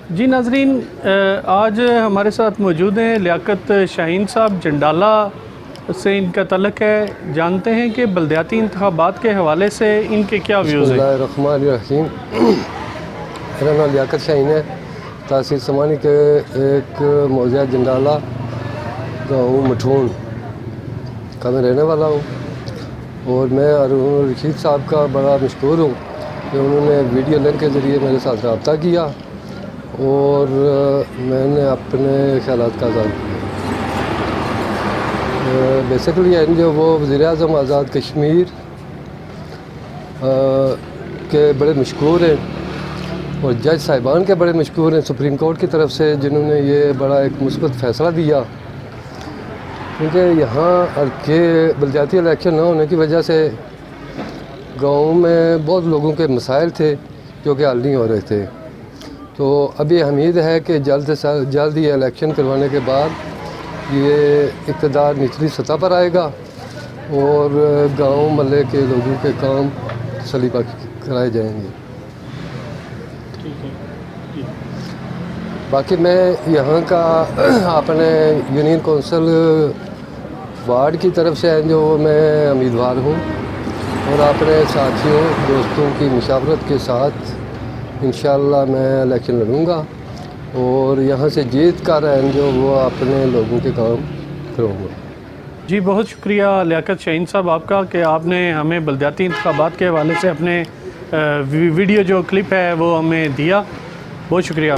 जी नाजरीन, आज हमारे साथ मौजूद हैं लियाकत शाहीन साहब। जंडाला से इनका तल्लक है। जानते हैं कि बलदियाती इंतखाबात के हवाले से इनके क्या व्यूज़ हैं। बिस्मिल्लाहिर्रहमानिर्रहीम। मेरा नाम लियाकत शाहीन है। तहसील समानी के एक मौज़ा जंडाला गाँव मठून का मैं रहने वाला हूँ और मैं हारून रशीद साहब का बड़ा मशहूर हूँ कि उन्होंने वीडियो लिंक के ज़रिए मेरे साथ रब्ता किया और मैंने अपने ख्यालात का आज़ाद किया। बेसिकली जो वो वज़ीर-ए-आज़म आज़ाद कश्मीर के बड़े मशहूर हैं और जज साहिबान के बड़े मशहूर हैं सुप्रीम कोर्ट की तरफ से, जिन्होंने ये बड़ा एक मुस्बत फ़ैसला दिया। क्योंकि यहाँ के बलदियाती इलेक्शन ना होने की वजह से गाँव में बहुत लोगों के मसाइल थे जो कि हल नहीं हो रहे थे। तो अभी उम्मीद है कि जल्द से जल्द ये इलेक्शन करवाने के बाद ये इक़्तिदार निचली सतह पर आएगा और गांव महल्ले के लोगों के काम सलीबा कराए जाएंगे। बाकी मैं यहाँ का अपने यूनियन कौंसिल वार्ड की तरफ से जो मैं उम्मीदवार हूँ और अपने साथियों दोस्तों की मुशावरत के साथ इंशाअल्लाह मैं इलेक्शन लड़ूँगा और यहाँ से जीत कर जो वो अपने लोगों के काम करूँगा। जी बहुत शुक्रिया लियाकत शाहीन साहब आपका कि आपने हमें बलदियाती इंतखाबात के हवाले से अपने वीडियो जो क्लिप है वो हमें दिया। बहुत शुक्रिया।